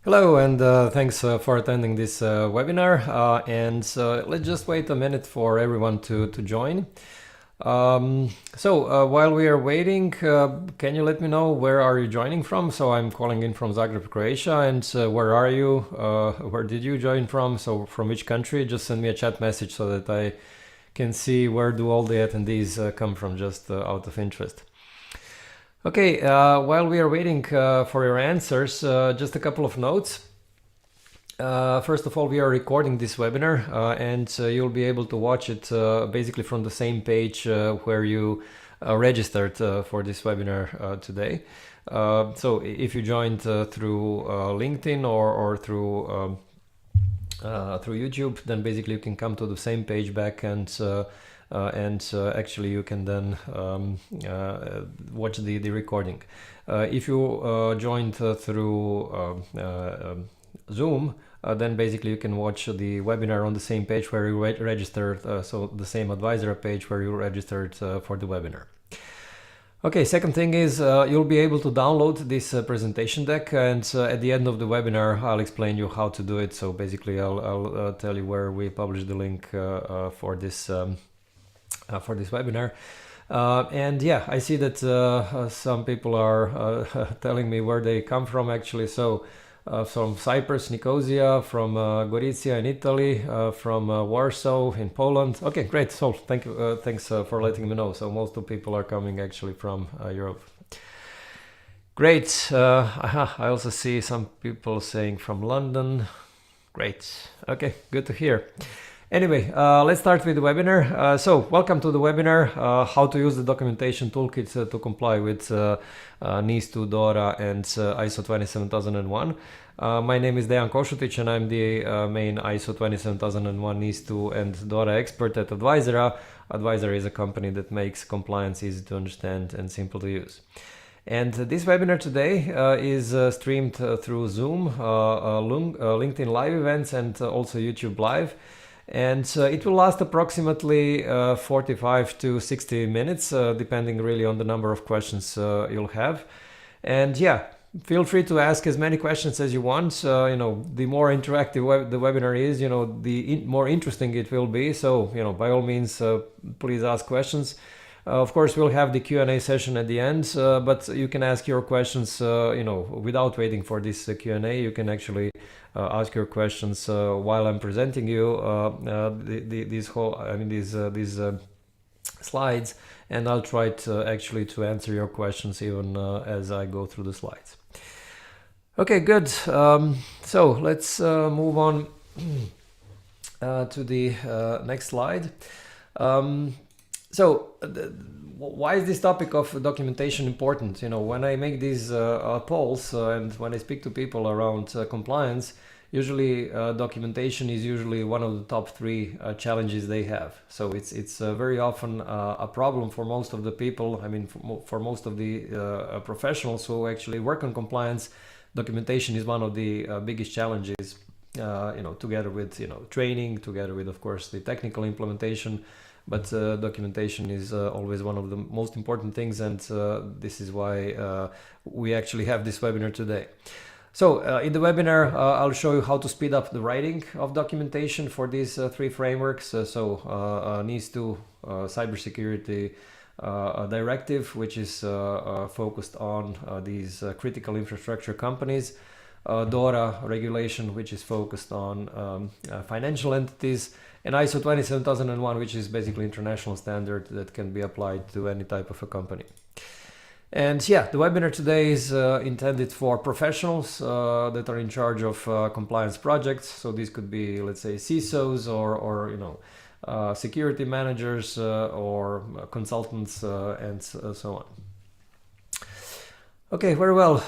Hello, and thanks for attending this webinar. Let's just wait a minute for everyone to join. While we are waiting, can you let me know where are you joining from? So I'm calling in from Zagreb, Croatia, and where are you? Where did you join from? So from which country? Just send me a chat message so that I can see where do all the attendees come from, just out of interest. Okay, while we are waiting for your answers, just a couple of notes. First of all, we are recording this webinar and you'll be able to watch it basically from the same page where you registered for this webinar today. So if you joined through LinkedIn or through YouTube, then basically you can come to the same page back and actually you can then watch the recording. If you joined through Zoom, then basically you can watch the webinar on the same page where you registered, so the same Advisera page where you registered for the webinar. Okay, second thing is you'll be able to download this presentation deck, and at the end of the webinar I'll explain you how to do it. So basically I'll tell you where we publish the link for this webinar. And yeah, I see that some people are telling me where they come from actually. So from Cyprus, Nicosia, from Gorizia in Italy, from Warsaw in Poland. Okay, great. So thank you, thanks for letting me know. So most of the people are coming actually from Europe. Great. I also see some people saying from London. Great. Okay, good to hear. Anyway, let's start with the webinar. So welcome to the webinar, how to use the documentation toolkit to comply with NIS2, DORA and ISO 27001. My name is Dejan Kosutic and I'm the main ISO 27001 NIS2 and DORA expert at Advisera. Advisera is a company that makes compliance easy to understand and simple to use. And this webinar today is streamed through Zoom, LinkedIn Live events and also YouTube Live. And it will last approximately 45 to 60 minutes, depending really on the number of questions you'll have. And yeah, feel free to ask as many questions as you want. You know, the more interactive the webinar is, you know, the more interesting it will be. So, you know, by all means, please ask questions. Of course, we'll have the Q&A session at the end, but you can ask your questions, you know, without waiting for this Q&A. You can actually ask your questions while I'm presenting you these slides, and I'll try to actually to answer your questions even as I go through the slides. Okay, good. So let's move on to the next slide. So why is this topic of documentation important? You know, when I make these polls and when I speak to people around compliance, usually documentation is usually one of the top three challenges they have. So it's very often a problem for most of the people. I mean, for most of the professionals who actually work on compliance, documentation is one of the biggest challenges. You know, together with training, together with of course the technical implementation. But documentation is always one of the most important things, and this is why we actually have this webinar today. So in the webinar, I'll show you how to speed up the writing of documentation for these three frameworks. NIS2 Cybersecurity Directive, which is focused on these critical infrastructure companies. DORA regulation, which is focused on financial entities, and ISO 27001, which is basically international standard that can be applied to any type of a company. And yeah, the webinar today is intended for professionals that are in charge of compliance projects. So these could be, let's say, CISOs or security managers or consultants and so on. Okay, very well.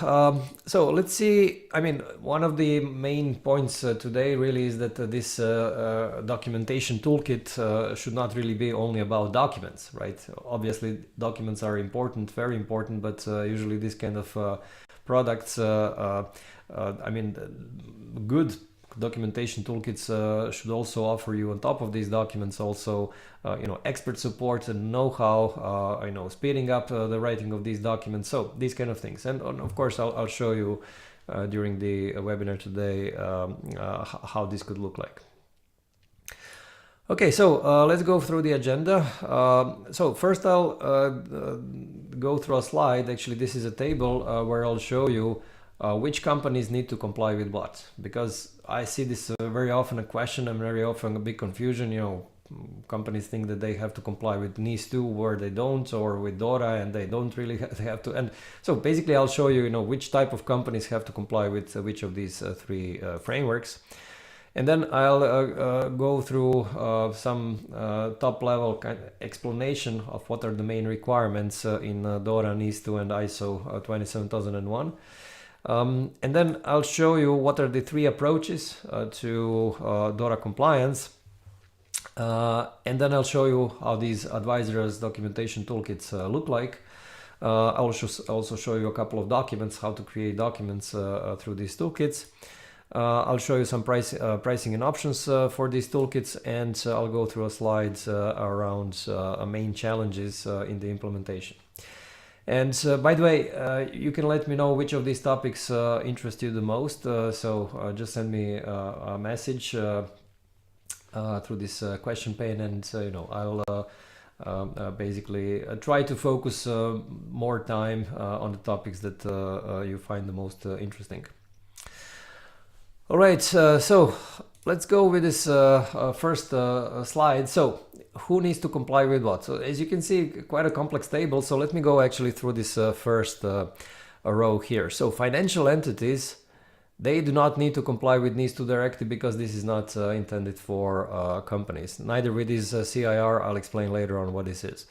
So let's see. I mean, one of the main points today really is that this documentation toolkit should not really be only about documents, right? Obviously, documents are important, very important, but usually this kind of products, I mean, good documentation toolkits should also offer you on top of these documents also expert support and know-how, speeding up the writing of these documents, so these kind of things. And of course I'll show you during the webinar today how this could look like. Okay, so let's go through the agenda. So first I'll go through a slide. Actually, this is a table where I'll show you which companies need to comply with what, because I see this very often a question and very often a big confusion. You know, companies think that they have to comply with NIS2 where they don't, or with DORA and they don't really have to. And so basically I'll show you, which type of companies have to comply with which of these three frameworks. And then I'll go through some top level kind of explanation of what are the main requirements in DORA, NIS2 and ISO 27001. And then I'll show you what are the three approaches to DORA compliance. And then I'll show you how these Advisera's documentation toolkits look like. I'll also show you a couple of documents, how to create documents through these toolkits. I'll show you some pricing and options for these toolkits, and I'll go through a slides around main challenges in the implementation. And by the way, you can let me know which of these topics interest you the most. So just send me a message through this question pane, and I'll basically try to focus more time on the topics that you find the most interesting. All right, so let's go with this first slide. So who needs to comply with what? So as you can see, quite a complex table. So let me go actually through this first row here. So financial entities, they do not need to comply with NIS2 directive because this is not intended for companies. Neither with this CIR. I'll explain later on what this is.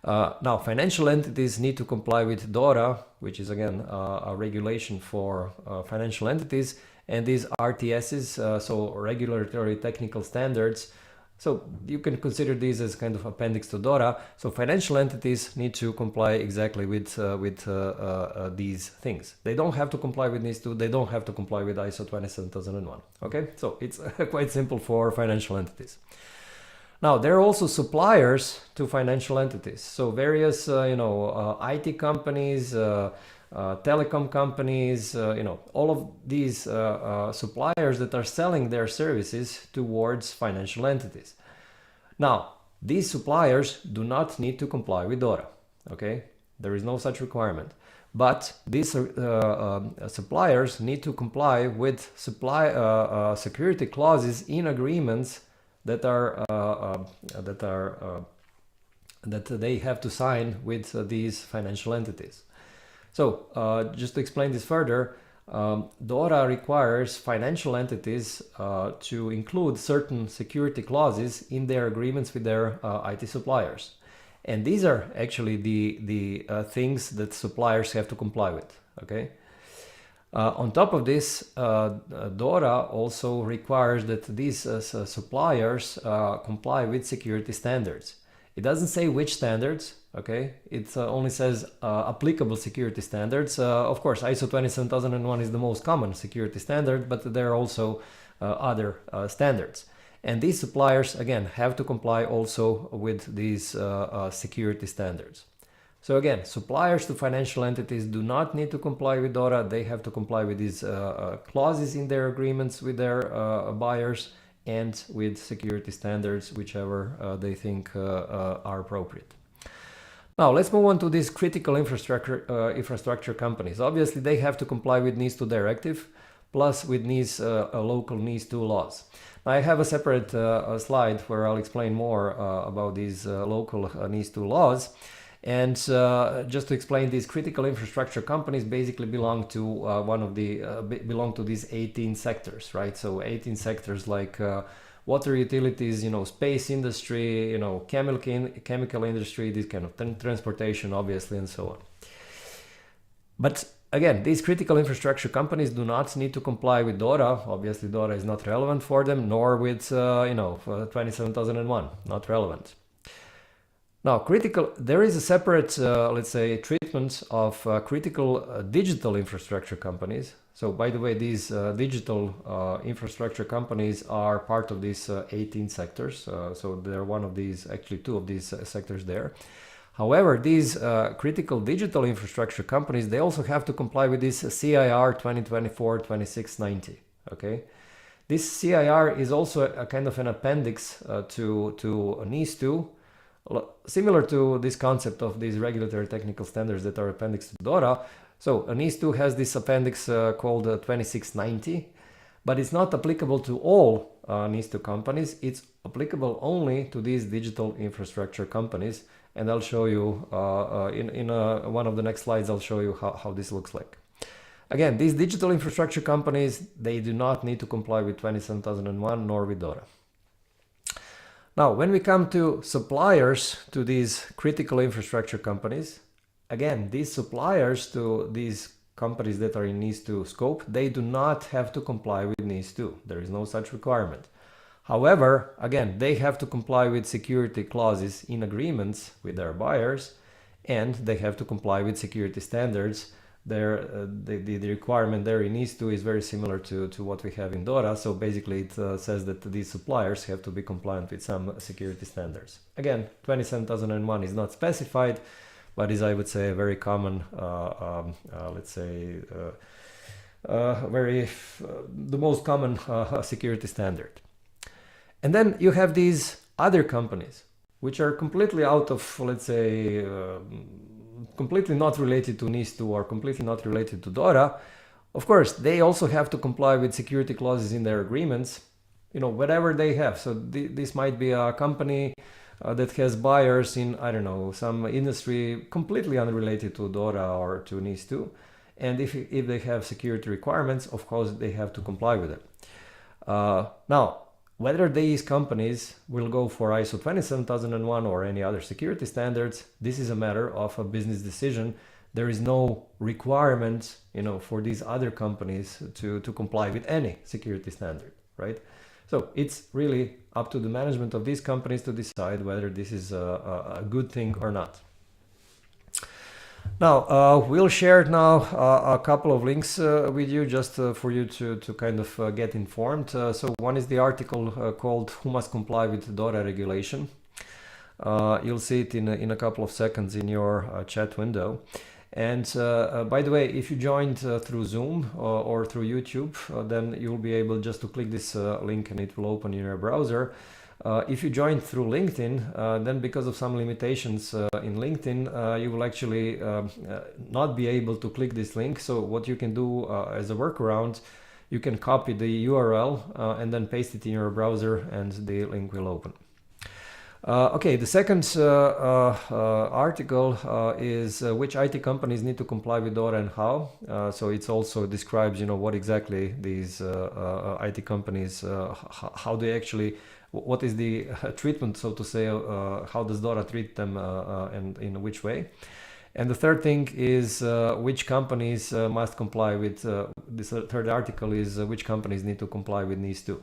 Now, financial entities need to comply with DORA, which is again a regulation for financial entities, and these RTSs, so regulatory technical standards. So you can consider these as kind of appendix to DORA. So financial entities need to comply exactly with these things. They don't have to comply with NIS2. They don't have to comply with ISO 27001. Okay, so it's quite simple for financial entities. Now, there are also suppliers to financial entities. So various, IT companies, telecom companies, all of these suppliers that are selling their services towards financial entities. Now, these suppliers do not need to comply with DORA. Okay, there is no such requirement. But these suppliers need to comply with security clauses in agreements that they have to sign with these financial entities. So just to explain this further, DORA requires financial entities to include certain security clauses in their agreements with their IT suppliers. And these are actually the things that suppliers have to comply with. Okay. On top of this, DORA also requires that these suppliers comply with security standards. It doesn't say which standards, okay? It only says applicable security standards. Of course, ISO 27001 is the most common security standard, but there are also other standards. And these suppliers, again, have to comply also with these security standards. So again, suppliers to financial entities do not need to comply with DORA. They have to comply with these clauses in their agreements with their buyers and with security standards, whichever they think are appropriate. Now let's move on to these critical infrastructure companies. Obviously, they have to comply with NIS2 directive, plus with local NIS2 laws. Now, I have a separate slide where I'll explain more about these local NIS2 laws. And just to explain, these critical infrastructure companies basically belong to belong to these 18 sectors, right? So 18 sectors like water utilities, space industry, chemical industry, this kind of transportation, obviously, and so on. But again, these critical infrastructure companies do not need to comply with DORA. Obviously, DORA is not relevant for them, nor with 27001, not relevant. Now, there is a separate, let's say, treatment of critical digital infrastructure companies. So, by the way, these digital infrastructure companies are part of these 18 sectors. So, they're one of these, actually two of these sectors there. However, these critical digital infrastructure companies, they also have to comply with this CIR 2024-2690. Okay, this CIR is also a kind of an appendix to NIS2, similar to this concept of these regulatory technical standards that are appendix to DORA. So NIS2 has this appendix called 2690, but it's not applicable to all NIS2 companies. It's applicable only to these digital infrastructure companies. And I'll show you in one of the next slides, I'll show you how this looks like. Again, these digital infrastructure companies, they do not need to comply with 27001 nor with DORA. Now, when we come to suppliers to these critical infrastructure companies, again, these suppliers to these companies that are in NIS2 scope, they do not have to comply with NIS2. There is no such requirement. However, again, they have to comply with security clauses in agreements with their buyers, and they have to comply with security standards. The requirement there in NIS2 is very similar to what we have in DORA. So basically it says that these suppliers have to be compliant with some security standards. Again, 27001 is not specified, but is, I would say, a very common, let's say, the most common security standard. And then you have these other companies, which are completely out of, let's say, completely not related to NIS2 or completely not related to DORA. Of course, they also have to comply with security clauses in their agreements, you know, whatever they have. So this might be a company that has buyers in, I don't know, some industry completely unrelated to DORA or to NIS2. And if they have security requirements, of course, they have to comply with it. Now, whether these companies will go for ISO 27001 or any other security standards, this is a matter of a business decision. There is no requirement, you know, for these other companies to comply with any security standard, right? So it's really up to the management of these companies to decide whether this is a good thing or not. Now, we'll share now a couple of links with you just for you to kind of get informed. So one is the article called "Who Must Comply with DORA Regulation?" You'll see it in a couple of seconds in your chat window. And by the way, if you joined through Zoom or through YouTube, then you'll be able just to click this link and it will open in your browser. If you joined through LinkedIn, then because of some limitations in LinkedIn, you will actually not be able to click this link. So what you can do as a workaround, you can copy the URL and then paste it in your browser and the link will open. Okay, the second article is which IT companies need to comply with DORA and how. So it also describes, you know, what exactly these IT companies, how they actually, what is the treatment, so to say, how does DORA treat them and in which way. And the third thing is which companies must comply with, this third article is which companies need to comply with NIS2.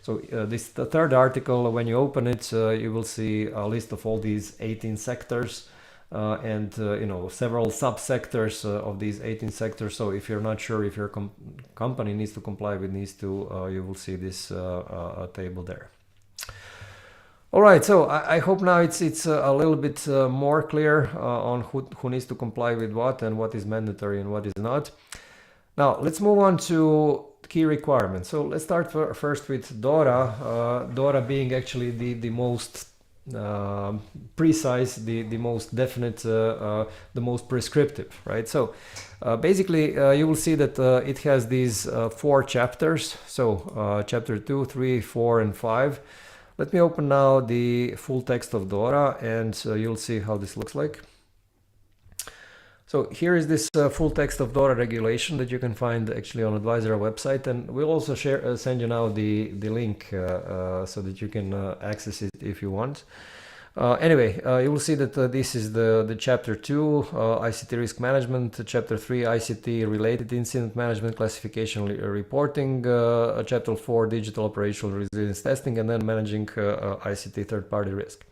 So the third article, when you open it, you will see a list of all these 18 sectors and you know, several subsectors of these 18 sectors. So if you're not sure if your company needs to comply with NIS2, you will see this table there. All right, so I hope now it's a little bit more clear on who needs to comply with what and what is mandatory and what is not. Now let's move on to key requirements. So let's start first with DORA. DORA being actually the most precise, the most definite, the most prescriptive, right? So basically you will see that it has these 4 chapters. So chapter 2, 3, 4, and 5. Let me open now the full text of DORA and you'll see how this looks like. So here is this full text of DORA regulation that you can find actually on Advisera website, and we'll also send you now the link so that you can access it if you want. Anyway, you will see that this is the chapter 2, ICT risk management, chapter 3, ICT related incident management, classification reporting, chapter 4, digital operational resilience testing, and then managing ICT third-party risk.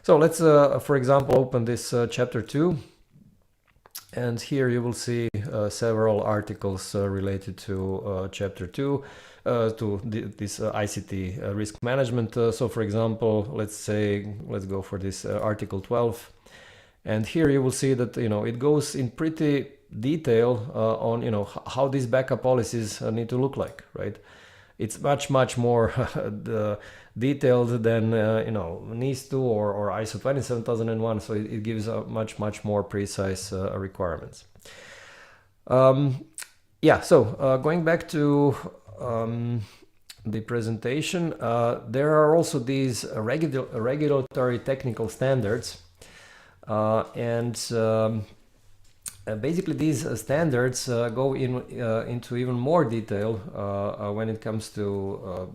So let's, for example, open this chapter 2. And here you will see several articles related to chapter 2, to this ICT risk management. So for example, let's go for this article 12. And here you will see that, it goes in pretty detail on, how these backup policies need to look like, right? It's much more detailed than, NIS2 or ISO 27001. So it gives much more precise requirements. Yeah, so going back to the presentation, there are also these regulatory technical standards. Basically these standards go into even more detail when it comes to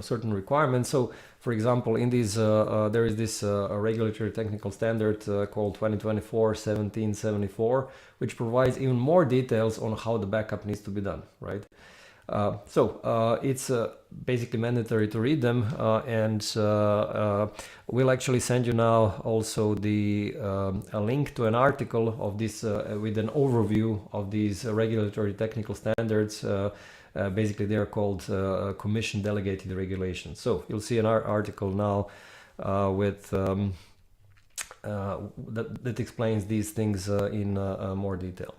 certain requirements. So for example, in these there is this regulatory technical standard called 2024-1774, which provides even more details on how the backup needs to be done, right? It's basically mandatory to read them, and we'll actually send you now also a link to an article of this with an overview of these regulatory technical standards. Basically, they are called Commission Delegated Regulations. So you'll see an article now with that explains these things in more detail.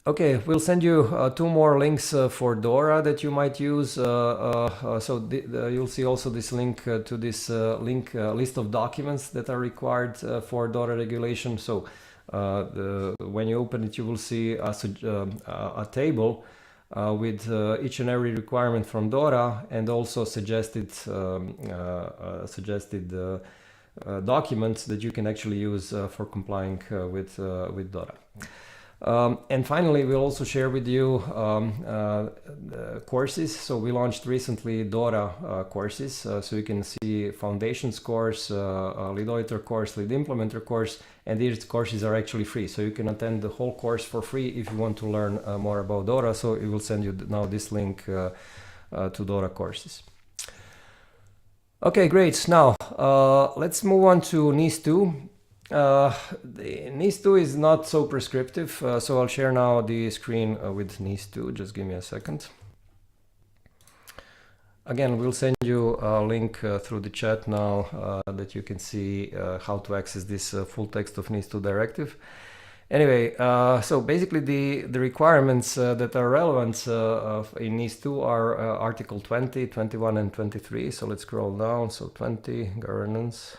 Okay, we'll send you 2 more links for DORA that you might use. You'll see also this link to this list of documents that are required for DORA regulation. So when you open it, you will see a table with each and every requirement from DORA, and also suggested documents that you can actually use for complying with DORA. And finally, we'll also share with you courses. So we launched recently DORA courses. So you can see Foundations course, Lead Auditor course, Lead Implementer course, and these courses are actually free. So you can attend the whole course for free if you want to learn more about DORA. So it will send you now this link to DORA courses. Okay, great. Now let's move on to NIS2. The NIS2 is not so prescriptive, so I'll share now the screen with NIS2. Just give me a second. Again, we'll send you a link through the chat now that you can see how to access this full text of NIS2 directive. Anyway, so basically the requirements that are relevant in NIS2 are Article 20, 21 and 23. So let's scroll down. So 20, governance.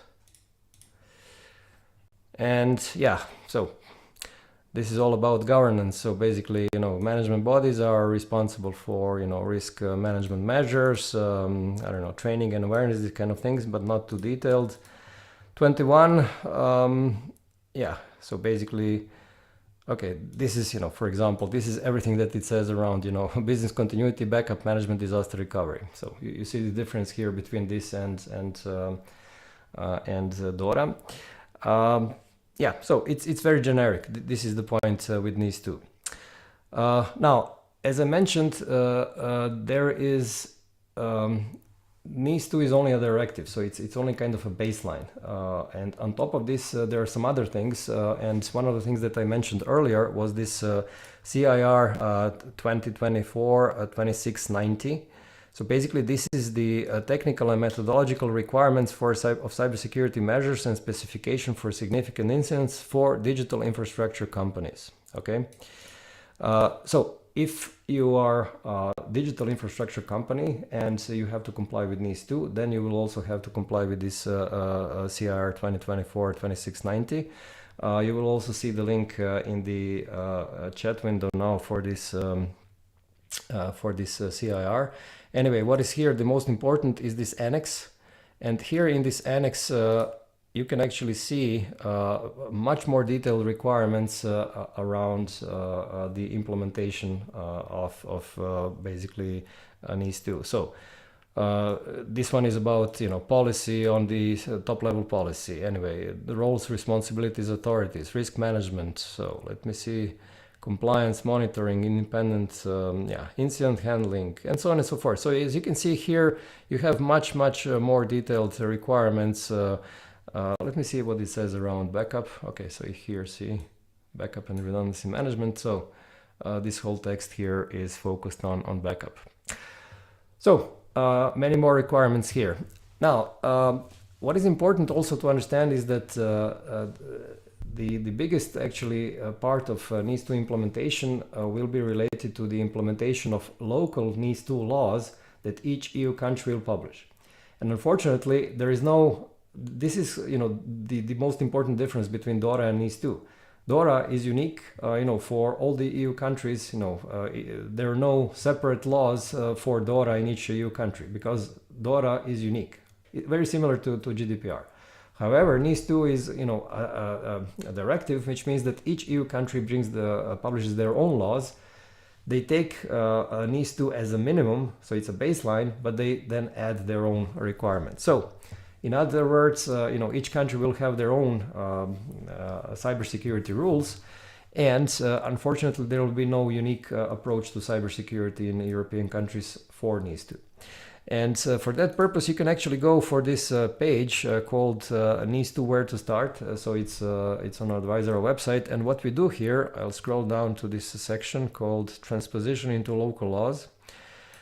And yeah, so this is all about governance. So basically, management bodies are responsible for, risk management measures, training and awareness, these kind of things, but not too detailed. 21, yeah, so basically, okay, this is, for example, this is everything that it says around, business continuity, backup management, disaster recovery. So you see the difference here between this and DORA. Yeah, so it's very generic. This is the point with NIS2. Now, as I mentioned, there is NIS2 is only a directive, so it's only kind of a baseline. And on top of this, there are some other things. And one of the things that I mentioned earlier was this CIR 2024-2690. So basically, this is the technical and methodological requirements of cybersecurity measures and specification for significant incidents for digital infrastructure companies. Okay, so if you are a digital infrastructure company and you have to comply with NIS2, then you will also have to comply with this CIR 2024-2690. You will also see the link in the chat window now for this CIR. Anyway, what is here the most important is this annex, and here in this annex you can actually see much more detailed requirements around the implementation of basically NIS2. So this one is about policy on the top level policy. Anyway, the roles, responsibilities, authorities, risk management. So let me see. Compliance, monitoring, independent, incident handling, and so on and so forth. So as you can see here, you have much more detailed requirements. Let me see what it says around backup. Okay, so here see backup and redundancy management. So this whole text here is focused on backup. So many more requirements here. Now, what is important also to understand is that the biggest actually part of NIS2 implementation will be related to the implementation of local NIS2 laws that each EU country will publish. And unfortunately, there is no, this is, the most important difference between DORA and NIS2. DORA is unique, for all the EU countries. There are no separate laws for DORA in each EU country because DORA is unique, very similar to GDPR. However, NIS2 is, a directive, which means that each EU country publishes their own laws. They take NIS2 as a minimum, so it's a baseline, but they then add their own requirements. So, in other words, each country will have their own cybersecurity rules, and unfortunately, there will be no unique approach to cybersecurity in European countries for NIS2. And for that purpose, you can actually go for this page called NIS2 Where to Start. So it's on our Advisera website. And what we do here, I'll scroll down to this section called Transposition into Local Laws.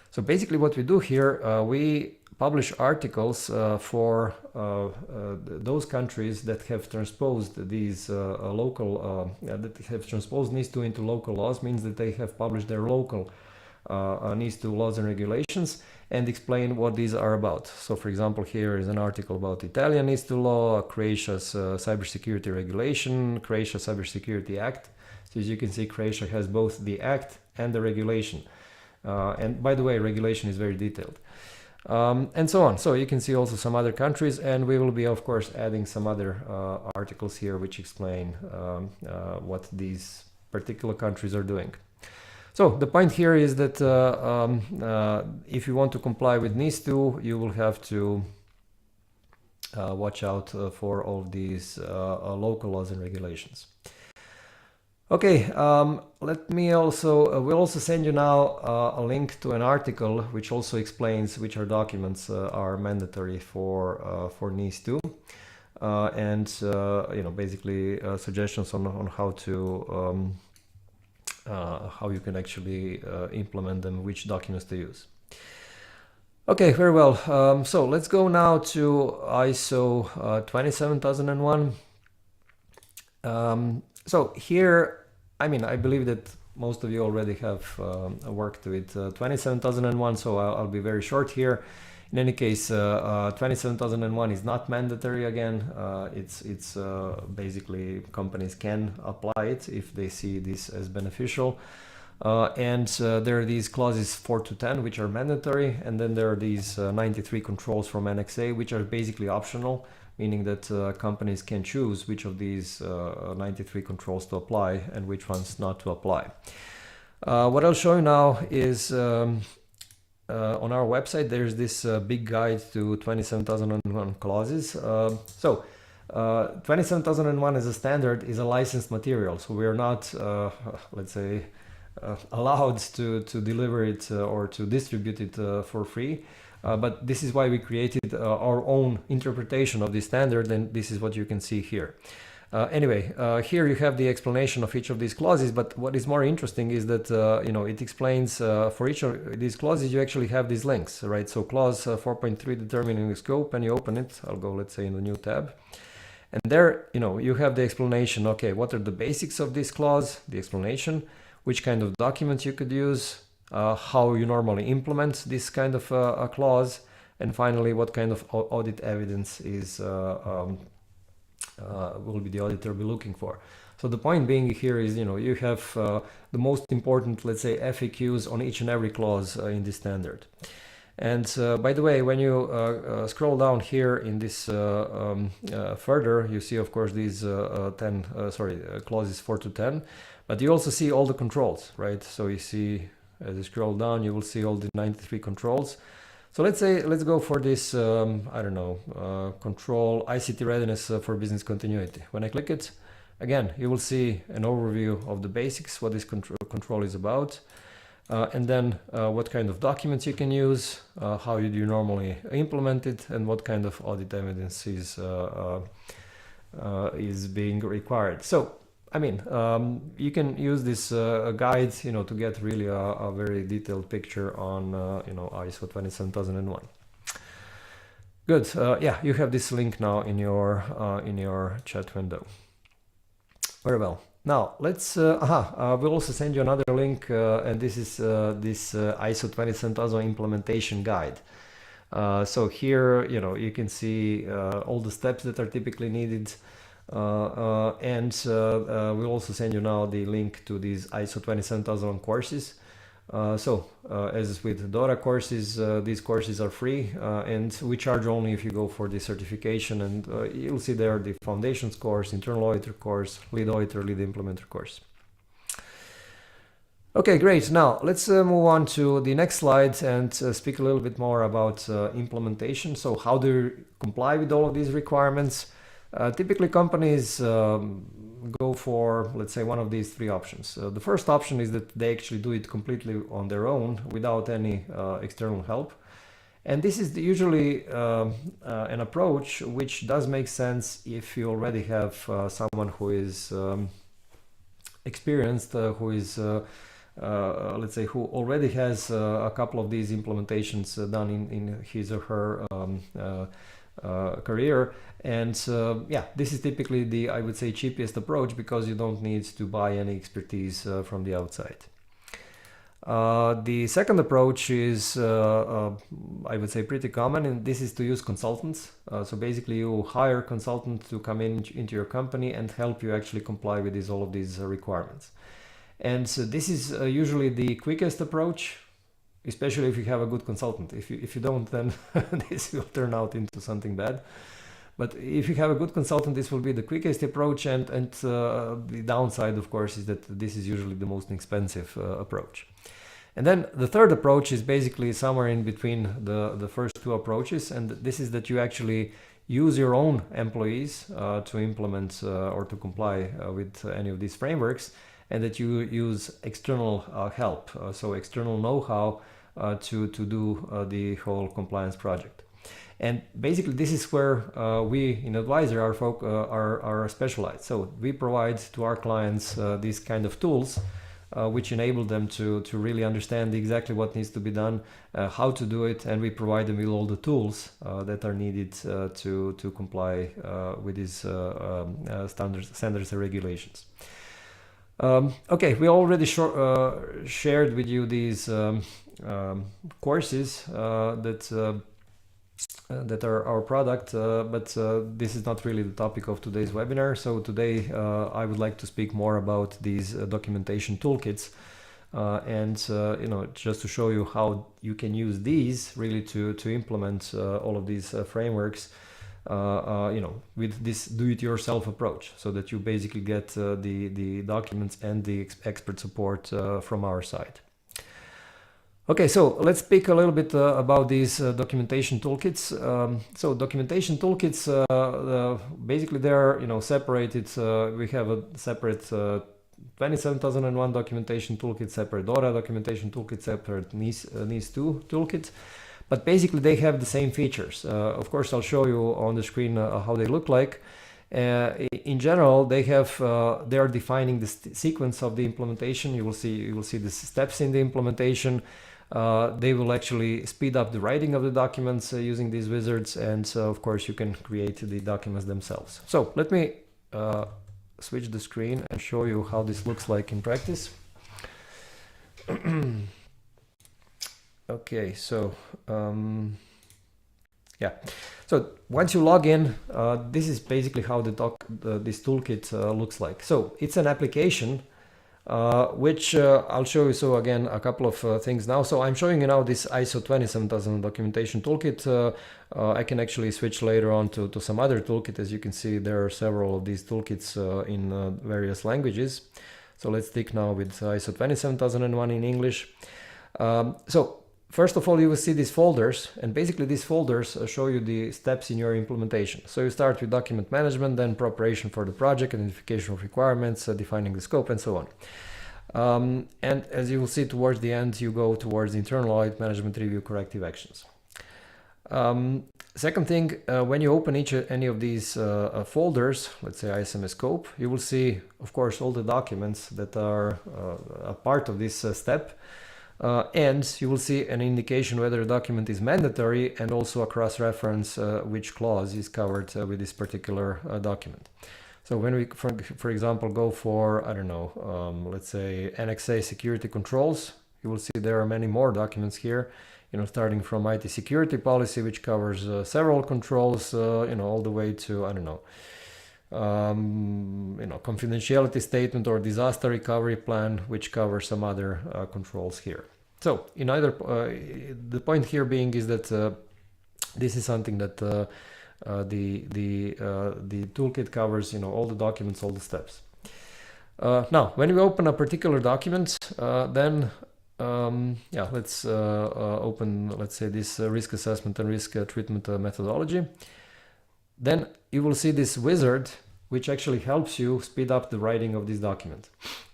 So basically what we do here, we publish articles for those countries that have transposed these that have transposed NIS2 into local laws, means that they have published their local NIS2 laws and regulations and explain what these are about. So for example, here is an article about Italian NIS2 law, Croatia's cybersecurity regulation, Croatia Cybersecurity Act. So as you can see, Croatia has both the act and the regulation. And by the way, regulation is very detailed. And so on. So you can see also some other countries, and we will be of course adding some other articles here which explain what these particular countries are doing. So the point here is that if you want to comply with NIS2, you will have to watch out for all of these local laws and regulations. Okay, let me also, we'll also send you now a link to an article which also explains which are documents are mandatory for NIS2, and basically suggestions on how to how you can actually implement them, which documents to use. Okay, very well. So let's go now to ISO 27001. So here, I believe that most of you already have worked with 27001, so I'll be very short here. In any case, 27001 is not mandatory again. It's basically companies can apply it if they see this as beneficial. And there are these clauses 4 to 10, which are mandatory. And then there are these 93 controls from Annex A, which are basically optional, meaning that companies can choose which of these 93 controls to apply and which ones not to apply. What I'll show you now is on our website, there's this big guide to 27001 clauses. So 27001 as a standard is a licensed material, so we are not, let's say, allowed to deliver it or to distribute it for free. But this is why we created our own interpretation of this standard, and this is what you can see here. Anyway, here you have the explanation of each of these clauses, but what is more interesting is that it explains for each of these clauses you actually have these links, right? So clause 4.3 determining the scope, and you open it. I'll go, let's say, in the new tab, and there you have the explanation. Okay, what are the basics of this clause, the explanation, which kind of documents you could use, how you normally implement this kind of a clause, and finally what kind of audit evidence is will be the auditor be looking for. So the point being here is, you have the most important, let's say, FAQs on each and every clause in this standard. And by the way, when you scroll down here in this further, you see, of course, these clauses 4 to 10, but you also see all the controls, right? So you see, as you scroll down, you will see all the 93 controls. So let's go for this, control ICT readiness for business continuity. When I click it, again, you will see an overview of the basics, what this control is about, and then what kind of documents you can use, how you do normally implement it, and what kind of audit evidence is being required. So, you can use this guide, to get really a very detailed picture on, ISO 27001. Good. Yeah, you have this link now in your chat window. Very well. Now let's. We'll also send you another link, and this is this ISO 27000 implementation guide. So here, you can see all the steps that are typically needed, and we'll also send you now the link to these ISO 27001 courses. As with DORA courses, these courses are free, and we charge only if you go for the certification, and you'll see there the foundations course, internal auditor course, lead auditor, lead implementer course. Okay, great. Now let's move on to the next slide and speak a little bit more about implementation. So how do you comply with all of these requirements? Typically companies go for, let's say, one of these three options. The first option is that they actually do it completely on their own without any external help. And this is usually an approach which does make sense if you already have someone who is experienced, who is, let's say, who already has a couple of these implementations done in his or her career. And yeah, this is typically the, I would say, cheapest approach, because you don't need to buy any expertise from the outside. The second approach is, I would say, pretty common, and this is to use consultants. So basically you hire consultants to come into your company and help you actually comply with all of these requirements. And so this is usually the quickest approach, especially if you have a good consultant. If you don't, then this will turn out into something bad. But if you have a good consultant, this will be the quickest approach, and the downside, of course, is that this is usually the most expensive approach. And then the third approach is basically somewhere in between the first two approaches, and this is that you actually use your own employees to implement or to comply with any of these frameworks, and that you use external help, so external know-how to do the whole compliance project. And basically this is where we in Advisera are specialized. So we provide to our clients these kind of tools which enable them to really understand exactly what needs to be done, how to do it, and we provide them with all the tools that are needed to comply with these standards and regulations. Okay, we already shared with you these courses that are our product, but this is not really the topic of today's webinar. So today I would like to speak more about these documentation toolkits, and just to show you how you can use these really to implement all of these frameworks, with this do-it-yourself approach, so that you basically get the documents and the expert support from our side. Okay, so let's speak a little bit about these documentation toolkits. So documentation toolkits, basically they're separated. We have a separate 27001 documentation toolkit, separate DORA documentation toolkit, separate NIS2 toolkit. But basically they have the same features. Of course, I'll show you on the screen how they look like. In general, they are defining the sequence of the implementation. You will see the steps in the implementation. They will actually speed up the writing of the documents using these wizards, and of course you can create the documents themselves. So let me switch the screen and show you how this looks like in practice. Okay, so yeah, so once you log in, this is basically how this toolkit looks like. So it's an application which I'll show you. So again, a couple of things now. So I'm showing you now this ISO 27000 documentation toolkit. I can actually switch later on to some other toolkit. As you can see, there are several of these toolkits in various languages. So let's stick now with ISO 27001 in English. So first of all, you will see these folders, and basically these folders show you the steps in your implementation. So you start with document management, then preparation for the project, identification of requirements, defining the scope, and so on. And as you will see towards the end, you go towards internal audit, management review, corrective actions. Second thing, when you open any of these folders, let's say ISMS scope, you will see, of course, all the documents that are a part of this step. And you will see an indication whether a document is mandatory and also a cross-reference which clause is covered with this particular document. So when we, for example, go for, I don't know, let's say NXA security controls, you will see there are many more documents here, you know, starting from IT security policy, which covers several controls, you know, all the way to, I don't know, you know, confidentiality statement or disaster recovery plan, which covers some other controls here. So in either, the point here being is that this is something that the toolkit covers, you know, all the documents, all the steps. Now, when we open a particular document, then yeah, let's open, let's say, this risk assessment and risk treatment methodology. Then you will see this wizard, which actually helps you speed up the writing of this document.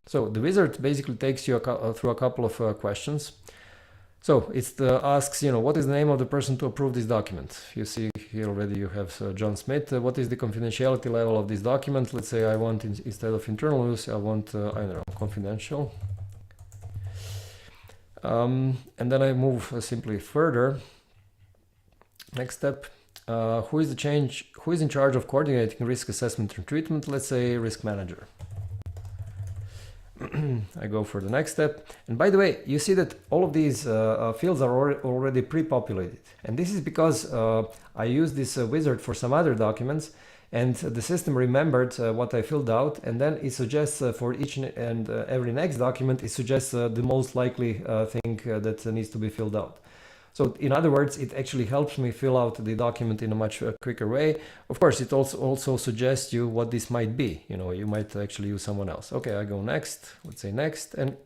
So the wizard basically takes you through a couple of questions. So it asks, you know, what is the name of the person to approve this document? You see here already you have John Smith. What is the confidentiality level of this document? Let's say I want, instead of internal use, I want, I don't know, confidential. And then I move simply further. Next step, who is in charge of coordinating risk assessment and treatment? Let's say risk manager. I go for the next step. And by the way, you see that all of these fields are already pre-populated. And this is because I used this wizard for some other documents, and the system remembered what I filled out, and then it suggests for each and every next document, it suggests the most likely thing that needs to be filled out. So in other words, it actually helps me fill out the document in a much quicker way. Of course, it also suggests you what this might be. You know, you might actually use someone else. Okay, I go next, let's say next, and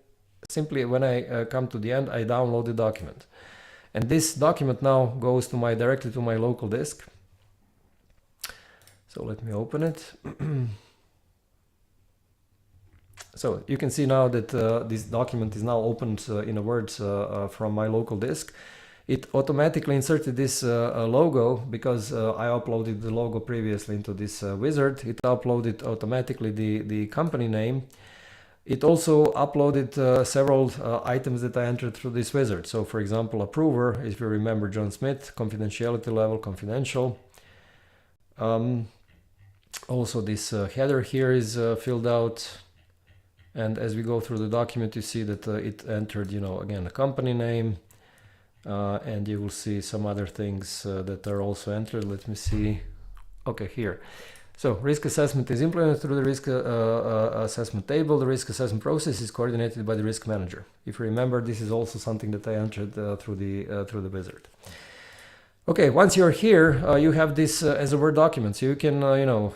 simply when I come to the end, I download the document. And this document now goes to directly to my local disk. So let me open it. So you can see now that this document is now opened in a Word from my local disk. It automatically inserted this logo because I uploaded the logo previously into this wizard. It uploaded automatically the company name. It also uploaded several items that I entered through this wizard. So for example, approver, if you remember John Smith, confidentiality level, confidential. Also this header here is filled out. And as we go through the document, you see that it entered, you know, again, a company name. And you will see some other things that are also entered. Let me see. Okay, here. So risk assessment is implemented through the risk assessment table. The risk assessment process is coordinated by the risk manager. If you remember, this is also something that I entered through the wizard. Okay, once you're here, you have this as a Word document, so you can, you know,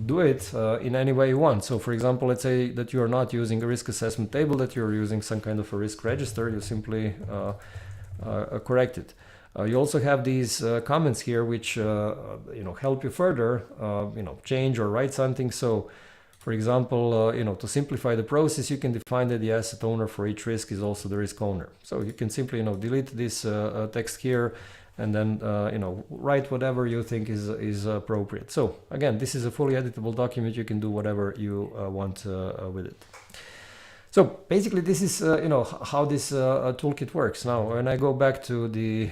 do it in any way you want. So, for example, let's say that you are not using a risk assessment table, that you're using some kind of a risk register. You simply correct it. You also have these comments here, which you know, help you further, you know, change or write something. So, for example, you know, to simplify the process, you can define that the asset owner for each risk is also the risk owner. So you can simply, you know, delete this text here, and then you know, write whatever you think is appropriate. So again, this is a fully editable document. You can do whatever you want with it. So basically, this is you know, how this toolkit works. Now, when I go back to the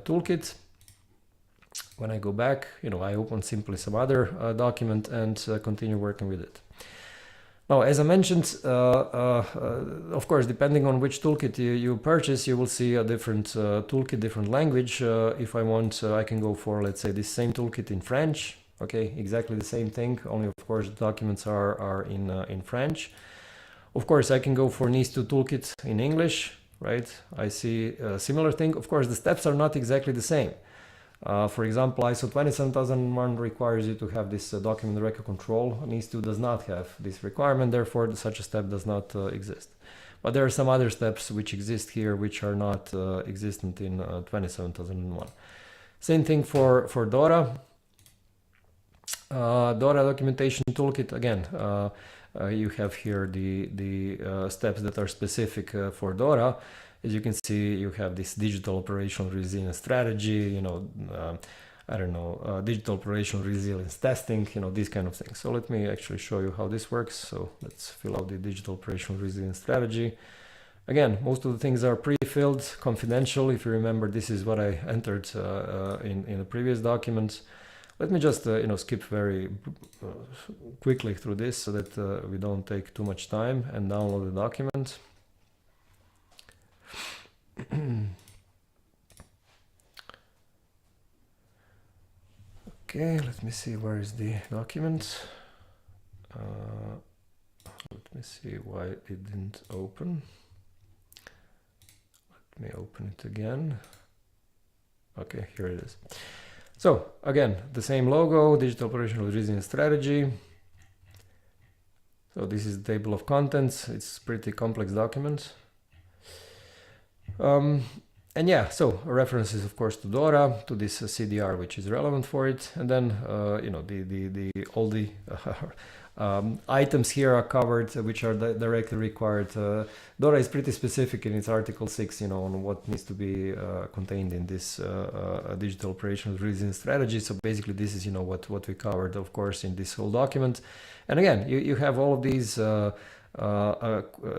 toolkit. When I go back, you know, I open simply some other document and continue working with it. Now, as I mentioned, of course, depending on which toolkit you purchase, you will see a different toolkit, different language. If I want, I can go for, let's say, this same toolkit in French. Okay, exactly the same thing, only of course the documents are in French. Of course, I can go for NIS2 toolkit in English, right? I see a similar thing. Of course, the steps are not exactly the same. For example, ISO 27001 requires you to have this document record control. NIS2 does not have this requirement, therefore such a step does not exist. But there are some other steps which exist here which are not existent in 27001. Same thing for DORA. DORA Documentation Toolkit, again, you have here the steps that are specific for DORA. As you can see, you have this digital operational resilience strategy, you know, I don't know, digital operational resilience testing, you know, these kind of things. So let me actually show you how this works. So let's fill out the digital operational resilience strategy. Again, most of the things are pre-filled, confidential. If you remember, this is what I entered in the previous document. Let me just you know, skip very quickly through this so that we don't take too much time and download the document. Okay, let me see, where is the document? Let me see why it didn't open. Let me open it again. Okay, here it is. So again, the same logo, digital operational resilience strategy. So this is the table of contents. It's a pretty complex document. And yeah, so references, of course, to DORA, to this CDR, which is relevant for it. And then, you know, all the items here are covered, which are directly required. DORA is pretty specific in its Article 6, you know, on what needs to be contained in this digital operational resilience strategy. So basically, this is, you know, what we covered, of course, in this whole document. And again, you have all of these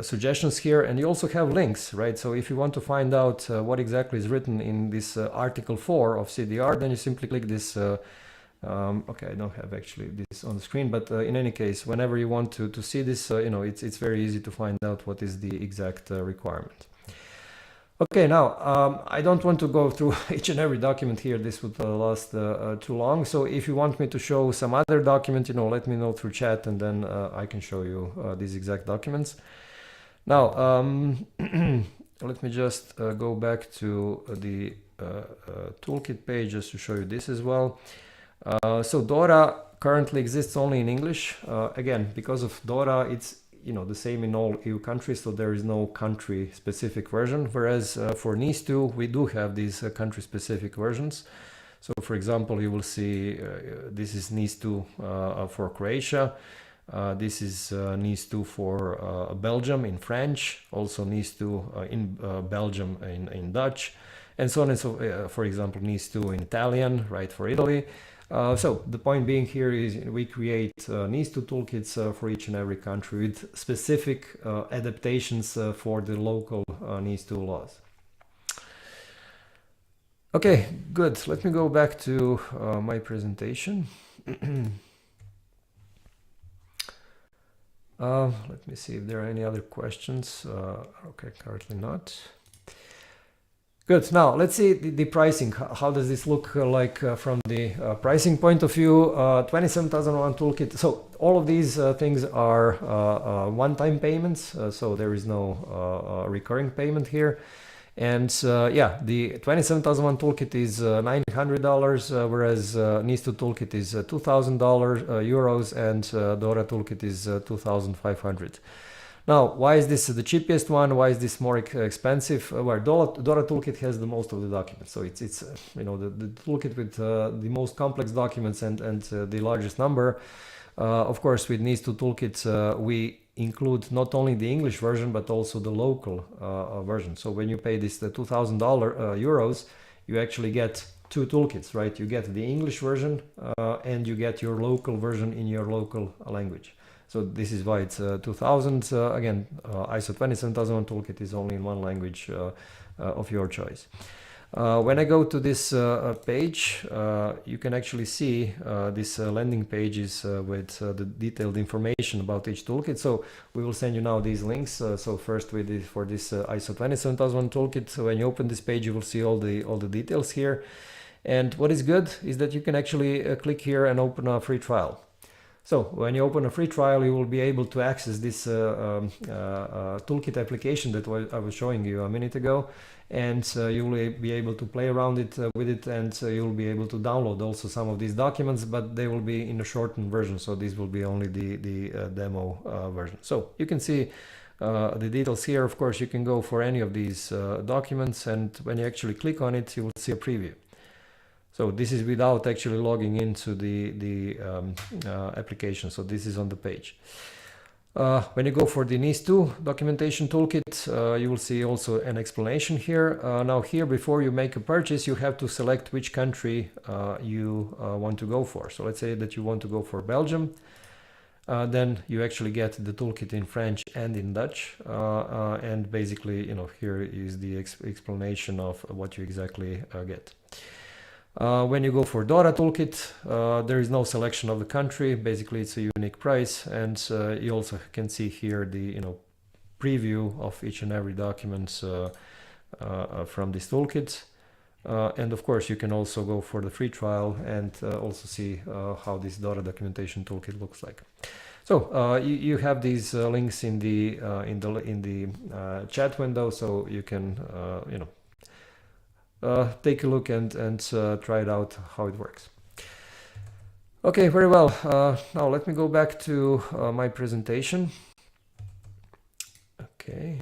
suggestions here, and you also have links, right? So if you want to find out what exactly is written in this Article 4 of CDR, then you simply click this. Okay, I don't have actually this on the screen, but in any case, whenever you want to see this, you know, it's very easy to find out what is the exact requirement. Okay, now I don't want to go through each and every document here. This would last too long. So if you want me to show some other document, you know, let me know through chat, and then I can show you these exact documents. Now, let me just go back to the toolkit page just to show you this as well. So DORA currently exists only in English. Again, because of DORA, it's, you know, the same in all EU countries, so there is no country specific version, whereas for NIS2 we do have these country specific versions. So for example, you will see this is NIS2 for Croatia, this is NIS2 for Belgium in French, also NIS2 in Belgium in Dutch, and so on and so for example, NIS2 in Italian, right, for Italy. So the point being here is we create NIS2 toolkits for each and every country with specific adaptations for the local NIS2 laws. Okay, good. Let me go back to my presentation. Let me see if there are any other questions. Okay, currently not. Good. Now let's see the pricing. How does this look like from the pricing point of view? 27001 toolkit. So all of these things are one-time payments. So there is no recurring payment here. And yeah, the 27001 toolkit is $900, whereas NIS2 toolkit is €2,000 and DORA toolkit is 2,500. Now, why is this the cheapest one? Why is this more expensive? Well, DORA toolkit has the most of the documents, so it's you know, the toolkit with the most complex documents and the largest number. Of course, with NIS2 toolkit, we include not only the English version but also the local version. So when you pay this the €2,000, you actually get two toolkits, right? You get the English version and you get your local version in your local language. So this is why it's 2000. Again, ISO 27001 toolkit is only in one language of your choice. When I go to this page, you can actually see this landing pages with the detailed information about each toolkit. So we will send you now these links. So first for this ISO 27001 toolkit, so when you open this page, you will see all the details here. And what is good is that you can actually click here and open a free trial. So when you open a free trial, you will be able to access this toolkit application that I was showing you a minute ago, and you will be able to play around with it, and you will be able to download also some of these documents, but they will be in a shortened version. So this will be only the demo version. So you can see the details here. Of course, you can go for any of these documents, and when you actually click on it, you will see a preview. So this is without actually logging into the application. So this is on the page. When you go for the NIS2 documentation toolkit, you will see also an explanation here. Now here, before you make a purchase, you have to select which country you want to go for. So let's say that you want to go for Belgium. Then you actually get the toolkit in French and in Dutch. And basically, here is the explanation of what you exactly get. When you go for DORA toolkit, there is no selection of the country. Basically, it's a unique price, and you also can see here the preview of each and every document from this toolkit. And of course, you can also go for the free trial and also see how this DORA documentation toolkit looks like. So you have these links in the chat window, so you can take a look and try it out how it works. Okay, very well. Now let me go back to my presentation. Okay.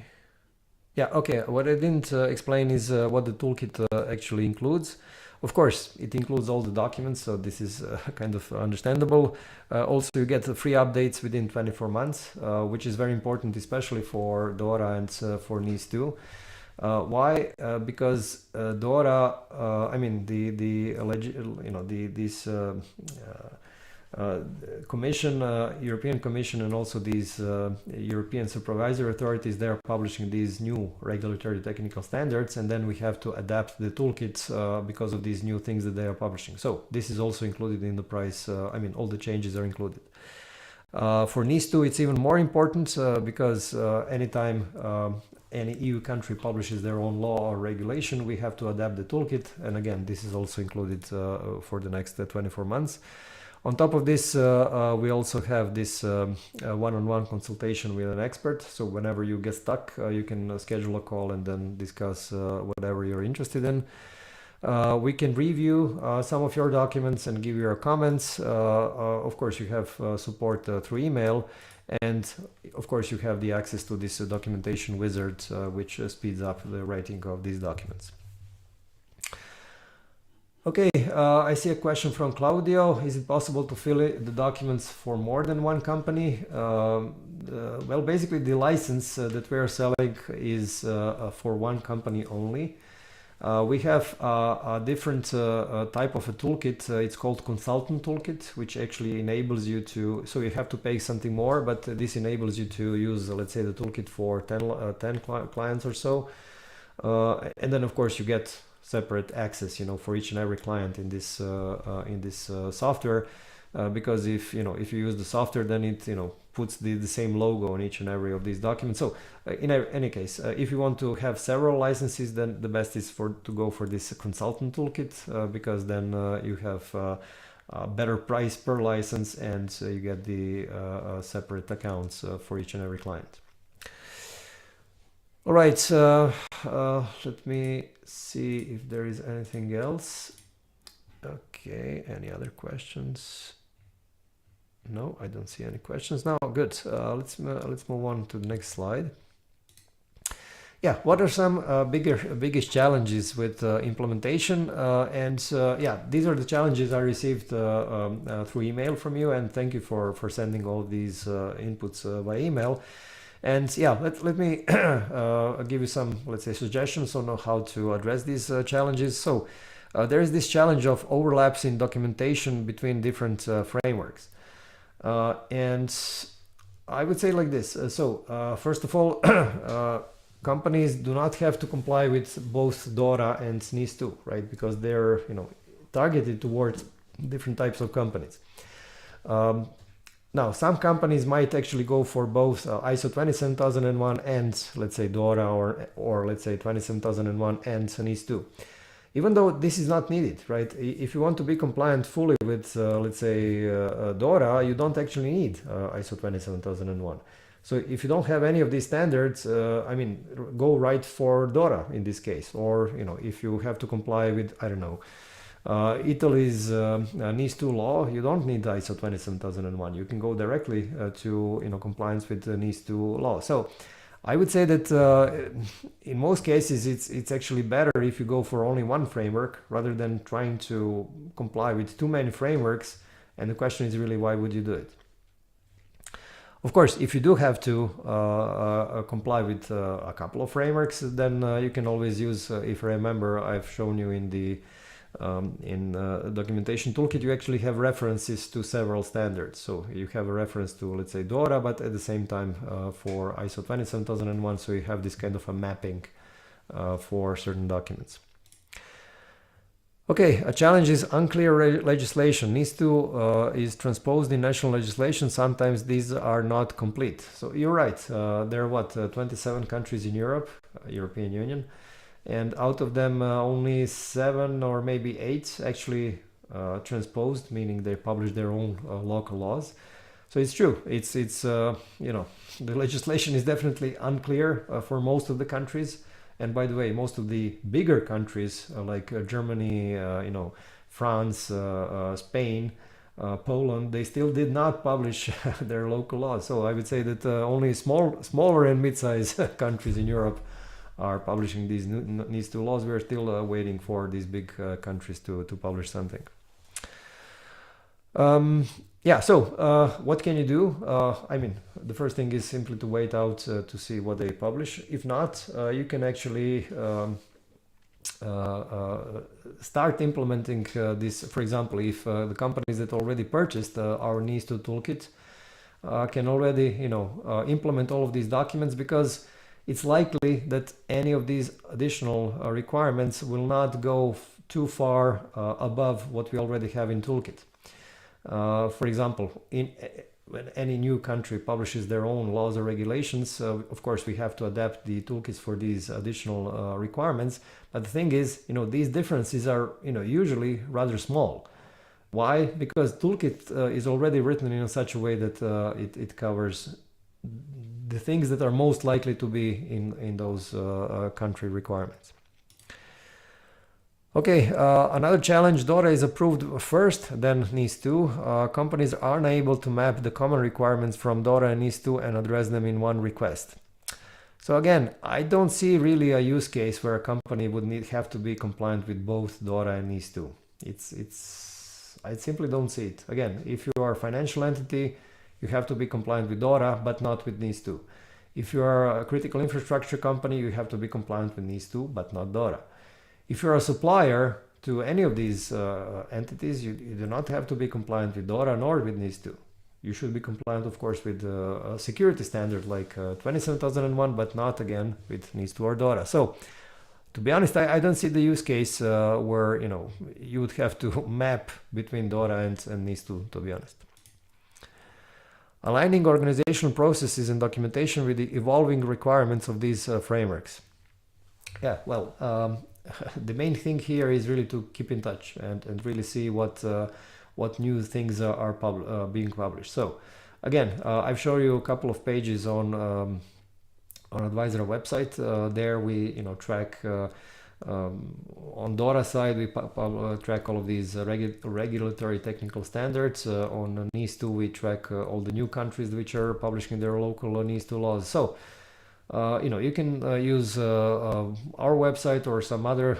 Yeah, okay. What I didn't explain is what the toolkit actually includes. Of course, it includes all the documents, so this is kind of understandable. Also, you get the free updates within 24 months, which is very important, especially for DORA and for NIS2. Why? Because DORA, I mean this Commission, European Commission, and also these European supervisory authorities, they are publishing these new regulatory technical standards, and then we have to adapt the toolkits because of these new things that they are publishing. So this is also included in the price. I mean, all the changes are included. For NIS2, it's even more important because anytime any EU country publishes their own law or regulation, we have to adapt the toolkit. And again, this is also included for the next 24 months. On top of this, we also have this one-on-one consultation with an expert. So whenever you get stuck, you can schedule a call and then discuss whatever you're interested in. We can review some of your documents and give you your comments. Of course, you have support through email. And of course, you have the access to this documentation wizard, which speeds up the writing of these documents. Okay, I see a question from Claudio. Is it possible to fill the documents for more than one company? Well, basically, the license that we are selling is for one company only. We have a different type of a toolkit. It's called Consultant Toolkit, which actually enables you to, so you have to pay something more, but this enables you to use, let's say, the toolkit for 10 clients or so. And then, of course, you get separate access, for each and every client in this software. Because if you use the software, then it puts the same logo on each and every of these documents. So in any case, if you want to have several licenses, then the best is to go for this consultant toolkit, because then you have a better price per license, and you get the separate accounts for each and every client. All right, let me see if there is anything else. Okay, any other questions? No, I don't see any questions now. Good. Let's move on to the next slide. Yeah, what are some biggest challenges with implementation? Yeah, these are the challenges I received through email from you, and thank you for sending all these inputs by email. And yeah, let me give you some, let's say, suggestions on how to address these challenges. So there is this challenge of overlaps in documentation between different frameworks. And I would say like this. First of all, companies do not have to comply with both DORA and NIS2, right? Because they're targeted towards different types of companies. Now, some companies might actually go for both ISO 27001 and, let's say, DORA, or let's say 27001 and NIS2. Even though this is not needed, right? If you want to be compliant fully with, let's say, DORA, you don't actually need ISO 27001. So if you don't have any of these standards, I mean, go right for DORA in this case. Or, if you have to comply with, I don't know, Italy's NIS2 law, you don't need ISO 27001. You can go directly to compliance with the NIS2 law. So I would say that in most cases it's actually better if you go for only one framework rather than trying to comply with too many frameworks. And the question is really, why would you do it? Of course, if you do have to comply with a couple of frameworks, then you can always use, if I remember, I've shown you in the Documentation Toolkit, you actually have references to several standards. So you have a reference to, let's say, DORA, but at the same time for ISO 27001, so you have this kind of a mapping for certain documents. Okay, a challenge is unclear legislation. NIS2 is transposed in national legislation. Sometimes these are not complete. So you're right. There are what, 27 countries in Europe, European Union, and out of them only 7 or maybe 8 actually transposed, meaning they publish their own local laws. So it's true. It's you know, the legislation is definitely unclear for most of the countries. And by the way, most of the bigger countries like Germany, you know, France, Spain, Poland, they still did not publish their local laws. So I would say that only smaller and mid-sized countries in Europe are publishing these NIS2 laws. We're still waiting for these big countries to publish something. Yeah, so what can you do? I mean, the first thing is simply to wait out to see what they publish. If not, you can actually start implementing this. For example, if the companies that already purchased our NIS2 toolkit can already, you know, implement all of these documents, because it's likely that any of these additional requirements will not go too far above what we already have in toolkit. For example, when any new country publishes their own laws or regulations, of course we have to adapt the toolkits for these additional requirements. But the thing is, you know, these differences are, you know, usually rather small. Why? Because toolkit is already written in such a way that it covers the things that are most likely to be in those country requirements. Okay, another challenge: DORA is approved first, then NIS2. Companies are unable to map the common requirements from DORA and NIS2 and address them in one request. So again, I don't see really a use case where a company would have to be compliant with both DORA and NIS2. I simply don't see it. Again, if you are a financial entity, you have to be compliant with DORA, but not with NIS2. If you are a critical infrastructure company, you have to be compliant with NIS2, but not DORA. If you're a supplier to any of these entities, you do not have to be compliant with DORA nor with NIS2. You should be compliant, of course, with a security standard like 27001, but not again with NIS2 or DORA. So, to be honest, I don't see the use case where, you know, you would have to map between DORA and NIS2, to be honest. Aligning organizational processes and documentation with the evolving requirements of these frameworks. Yeah, well, the main thing here is really to keep in touch and really see what new things are being published. So again, I've shown you a couple of pages on Advisera website. There we, you know, track on DORA side, we track all of these regulatory technical standards. On NIS2 we track all the new countries which are publishing their local NIS2 laws. So you know, you can use our website or some other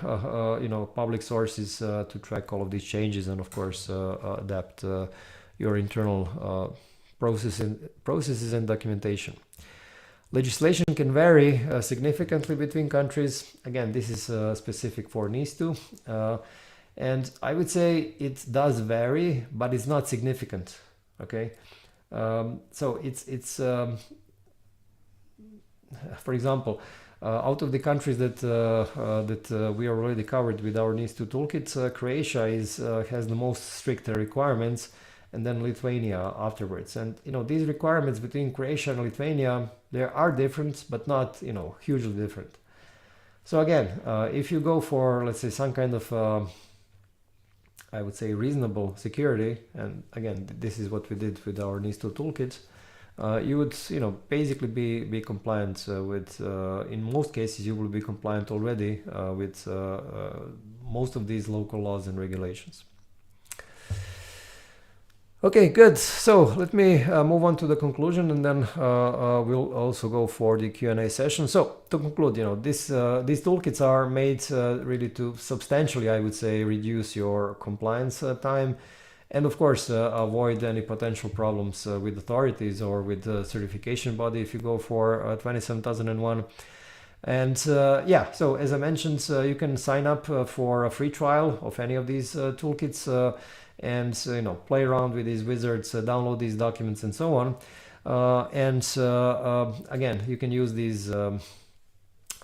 you know, public sources to track all of these changes, and of course adapt your internal processes and documentation. Legislation can vary significantly between countries. Again, this is specific for NIS2, and I would say it does vary, but it's not significant. Okay, so it's for example, out of the countries that we already covered with our NIS2 toolkit, Croatia has the most stricter requirements, and then Lithuania afterwards. And you know, these requirements between Croatia and Lithuania, there are different, but not, you know, hugely different. So again, if you go for, let's say, some kind of I would say reasonable security, and again, this is what we did with our NIS2 toolkit. You would, you know, basically be compliant with, in most cases you will be compliant already with most of these local laws and regulations. Okay, good. So let me move on to the conclusion, and then we'll also go for the Q&A session. So to conclude, you know, these toolkits are made really to substantially, I would say, reduce your compliance time. and of course avoid any potential problems with authorities or with the certification body if you go for 27001. And yeah, so as I mentioned, you can sign up for a free trial of any of these toolkits and you know, play around with these wizards, download these documents and so on. Again, you can use these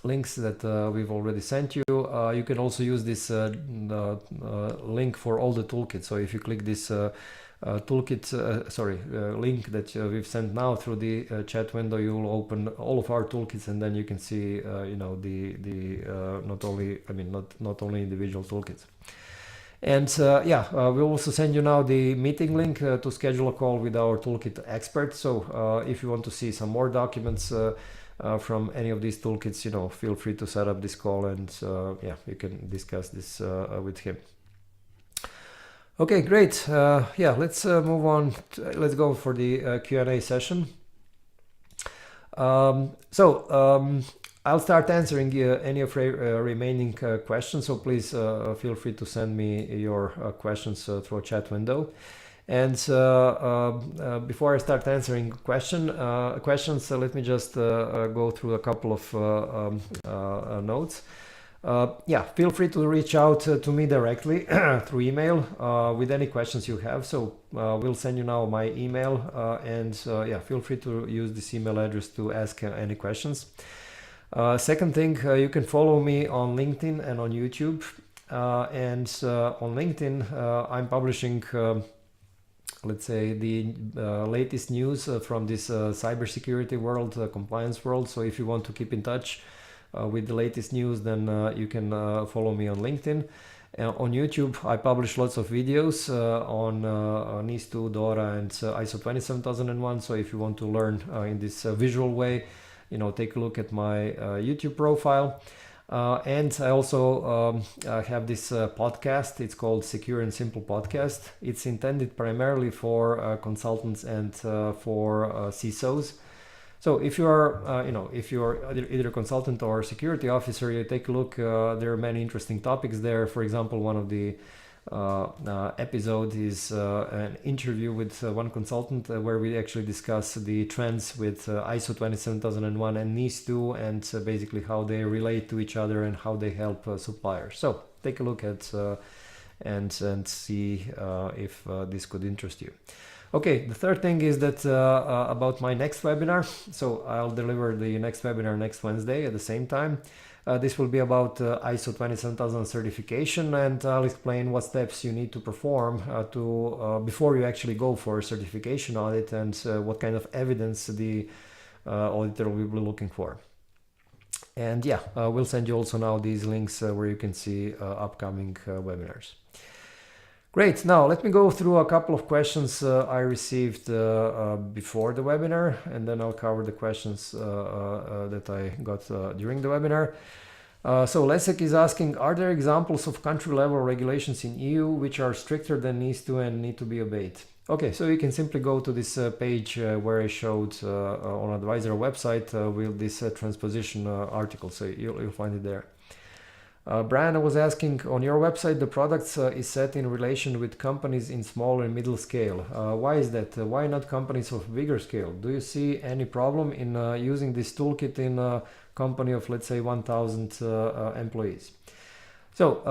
links that we've already sent you. You can also use this link for all the toolkits. So if you click this toolkit, link that we've sent now through the chat window, you will open all of our toolkits, and then you can see, you know, not only individual toolkits. And yeah, we'll also send you now the meeting link to schedule a call with our toolkit expert. So if you want to see some more documents from any of these toolkits, you know, feel free to set up this call, and yeah, you can discuss this with him. Okay, great. Yeah, let's move on. Let's go for the Q&A session. I'll start answering any of remaining questions, so please feel free to send me your questions through a chat window. And before I start answering questions, let me just go through a couple of notes. Yeah, feel free to reach out to me directly through email with any questions you have. So we'll send you now my email, and yeah, feel free to use this email address to ask any questions. Second thing, you can follow me on LinkedIn and on YouTube. And on LinkedIn, I'm publishing, let's say, the latest news from this cybersecurity world, compliance world. So if you want to keep in touch with the latest news, then you can follow me on LinkedIn. On YouTube, I publish lots of videos on NIS2, DORA, and ISO 27001. So if you want to learn in this visual way, you know, take a look at my YouTube profile. And I also have this podcast. It's called Secure and Simple Podcast. It's intended primarily for consultants and for CISOs. So if you are, you know, if you are either a consultant or a security officer, you take a look. There are many interesting topics there. For example, one of the episode is an interview with one consultant where we actually discuss the trends with ISO 27001 and NIS2, and basically how they relate to each other and how they help suppliers. So take a look at and see if this could interest you. Okay, the third thing is that about my next webinar. So I'll deliver the next webinar next Wednesday at the same time. This will be about ISO 27000 certification, and I'll explain what steps you need to perform before you actually go for a certification audit, and what kind of evidence the auditor will be looking for. And yeah, we'll send you also now these links where you can see upcoming webinars. Great. Now let me go through a couple of questions I received before the webinar, and then I'll cover the questions that I got during the webinar. So Leszek is asking, are there examples of country level regulations in EU which are stricter than NIS2 and need to be obeyed? Okay, so you can simply go to this page where I showed on Advisera website with this transposition article, so you'll find it there. Brian was asking, on your website the products is set in relation with companies in small and middle scale. Why is that? Why not companies of bigger scale? Do you see any problem in using this toolkit in a company of, let's say, 1,000 employees? So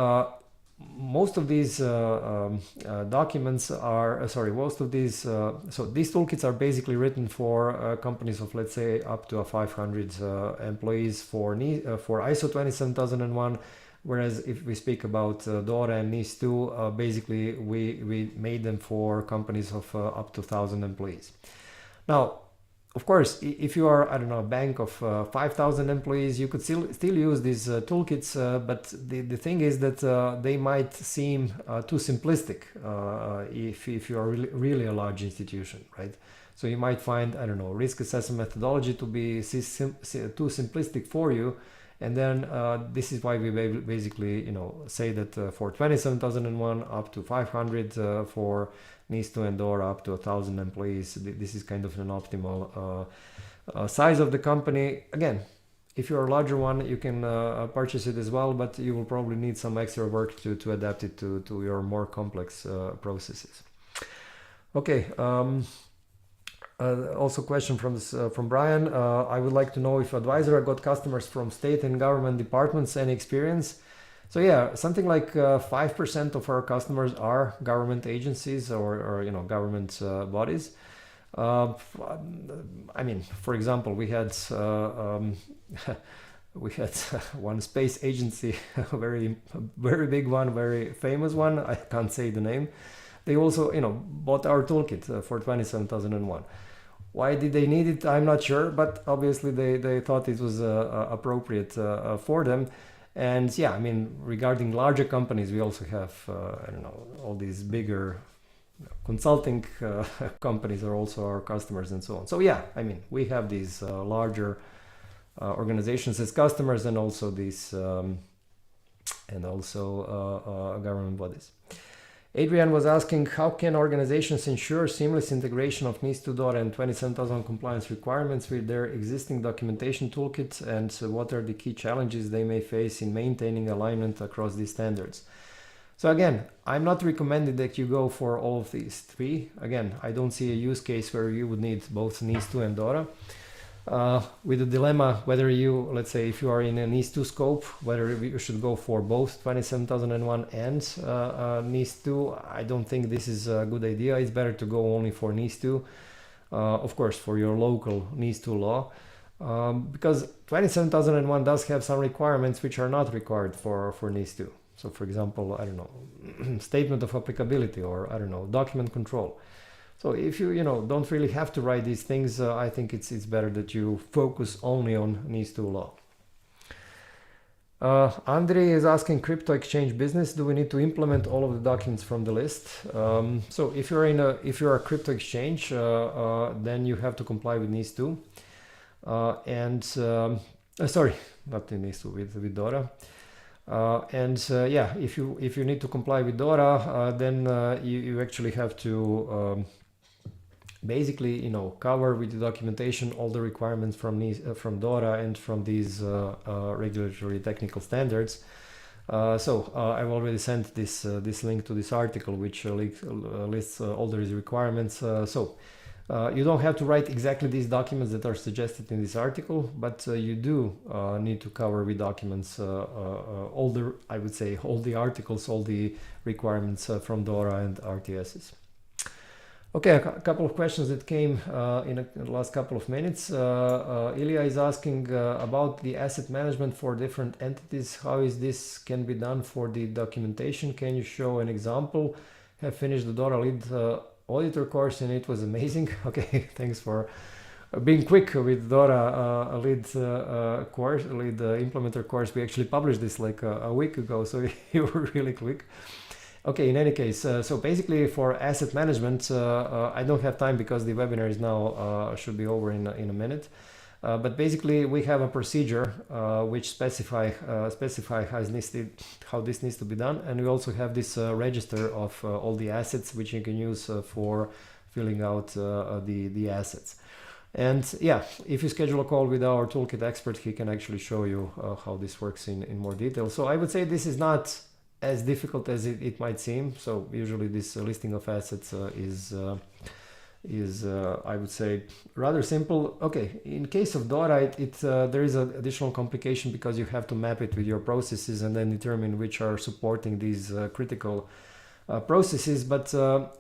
most of these documents are, so these toolkits are basically written for companies of, let's say, up to 500 employees for ISO 27001. Whereas if we speak about DORA and NIS2, basically we made them for companies of up to 1,000 employees. Now, of course, if you are, I don't know, a bank of 5,000 employees, you could still use these toolkits, but the thing is that they might seem too simplistic if you are really a large institution, right? So you might find, I don't know, risk assessment methodology to be too simplistic for you. And then this is why we basically, you know, say that for 27001 up to 500, for NIS2 and DORA up to 1,000 employees, this is kind of an optimal size of the company. Again, if you're a larger one, you can purchase it as well, but you will probably need some extra work to adapt it to your more complex processes. Okay. Also question from from Brian. I would like to know if Advisera got customers from state and government departments. Any experience? So yeah, something like 5% of our customers are government agencies or government bodies. I mean, for example, we had one space agency, a very big one, very famous one. I can't say the name. They also, bought our toolkit for 27001. Why did they need it? I'm not sure, but obviously they thought it was appropriate for them. And yeah, I mean, regarding larger companies, we also have, I don't know, all these bigger consulting companies are also our customers and so on. So yeah, I mean, we have these larger organizations as customers, and also these government bodies. Adrian was asking, how can organizations ensure seamless integration of NIS2 DORA and 27000 compliance requirements with their existing documentation toolkit, and what are the key challenges they may face in maintaining alignment across these standards? So again, I'm not recommending that you go for all of these three. Again, I don't see a use case where you would need both NIS2 and DORA. With the dilemma whether you, let's say, if you are in a NIS2 scope, whether you should go for both 27001 and NIS2, I don't think this is a good idea. It's better to go only for NIS2, of course, for your local NIS2 law, because 27001 does have some requirements which are not required for NIS2. So, for example, I don't know, statement of applicability, or I don't know, document control. So if you don't really have to write these things, I think it's better that you focus only on NIS2 law. Andre is asking, crypto exchange business, do we need to implement all of the documents from the list? So if you're a crypto exchange, then you have to comply with NIS2, sorry, not in NIS2, with DORA. Yeah, if you need to comply with DORA, then you actually have to basically cover with the documentation all the requirements from DORA and from these regulatory technical standards. So I've already sent this link to this article, which lists all these requirements. So you don't have to write exactly these documents that are suggested in this article, but you do need to cover with documents all the articles, all the requirements from DORA and RTSs. Okay, a couple of questions that came in the last couple of minutes. Ilya is asking about the asset management for different entities. How is this can be done for the documentation? Can you show an example? Have finished the DORA lead auditor course and it was amazing. Okay, thanks for being quick with DORA lead implementer course. We actually published this like a week ago, so you were really quick. Okay, in any case, so basically for asset management, I don't have time because the webinar is now should be over in a minute. But basically we have a procedure which specify how this needs to be done, and we also have this register of all the assets which you can use for filling out the assets. And yeah, if you schedule a call with our toolkit expert, he can actually show you how this works in more detail. So I would say this is not as difficult as it might seem. So usually this listing of assets is I would say rather simple. Okay, in case of DORA, there is an additional complication because you have to map it with your processes and then determine which are supporting these critical processes. But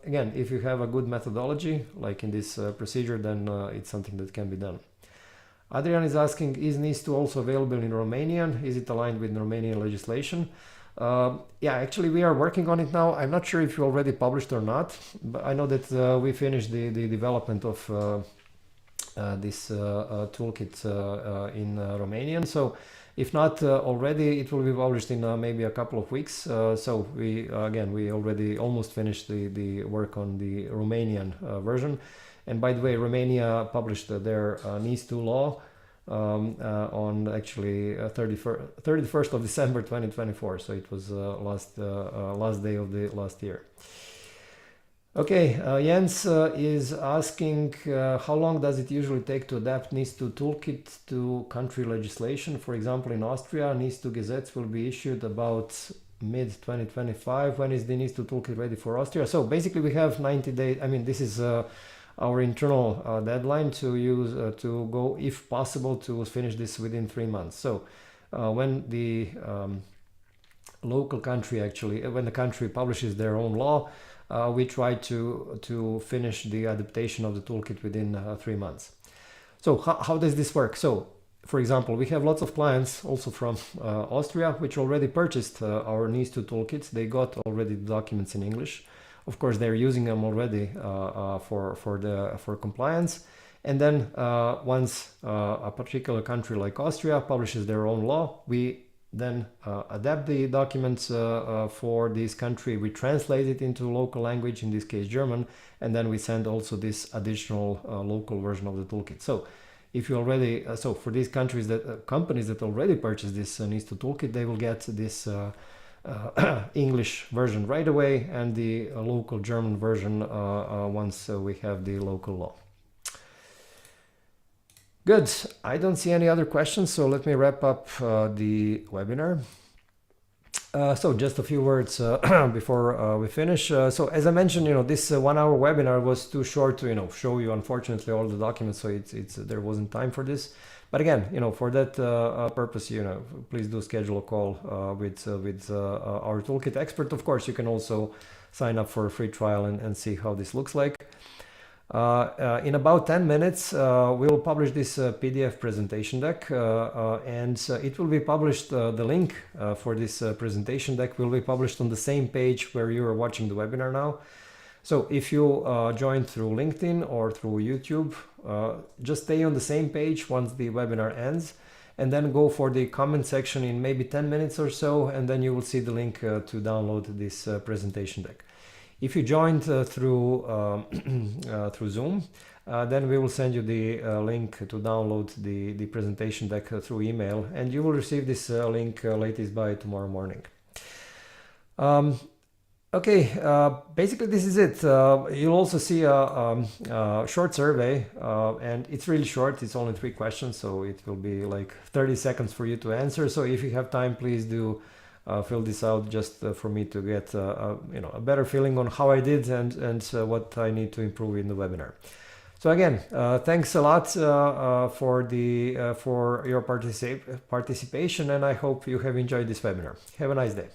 again, if you have a good methodology, like in this procedure, then it's something that can be done. Adrian is asking, is NIS2 also available in Romanian? Is it aligned with Romanian legislation? Yeah, actually we are working on it now. I'm not sure if you already published or not, but I know that we finished the development of this toolkit in Romanian. So if not already, it will be published in maybe a couple of weeks. So we already almost finished the work on the Romanian version. And by the way, Romania published their NIS2 law on actually 31st of December 2024, so it was last day of the last year. Okay, Jens is asking how long does it usually take to adapt NIS2 toolkit to country legislation? For example, in Austria, NIS2 gazettes will be issued about mid-2025. When is the NIS2 toolkit ready for Austria? So basically we have 90 days. I mean, this is our internal deadline to use to go, if possible, to finish this within 3 months. So when the local country actually, when the country publishes their own law, we try to finish the adaptation of the toolkit within 3 months. So how does this work? So for example, we have lots of clients also from Austria which already purchased our NIS2 toolkits. They got already the documents in English. Of course, they're using them already for compliance. And then once a particular country like Austria publishes their own law, we then adapt the documents for this country. We translate it into local language, in this case German, and then we send also this additional local version of the toolkit. So if you already, so for these countries that companies that already purchased this NIS2 toolkit, they will get this English version right away, and the local German version once we have the local law. Good. I don't see any other questions, so let me wrap up the webinar. So just a few words before we finish. So as I mentioned, this 1 hour webinar was too short to, show you, unfortunately, all the documents. So there wasn't time for this. But again, for that purpose, please do schedule a call with our toolkit expert. Of course, you can also sign up for a free trial and see how this looks like. In about 10 minutes, we will publish this PDF presentation deck, and it will be published, the link for this presentation deck will be published on the same page where you are watching the webinar now. So if you join through LinkedIn or through YouTube, just stay on the same page once the webinar ends, and then go for the comment section in maybe 10 minutes or so, and then you will see the link to download this presentation deck. If you joined through Zoom, then we will send you the link to download the presentation deck through email, and you will receive this link latest by tomorrow morning. Okay, basically this is it. You'll also see a short survey, and it's really short. It's only 3 questions, so it will be like 30 seconds for you to answer. So if you have time, please do fill this out, just for me to get a better feeling on how I did and what I need to improve in the webinar. So again, thanks a lot for your participation, and I hope you have enjoyed this webinar. Have a nice day.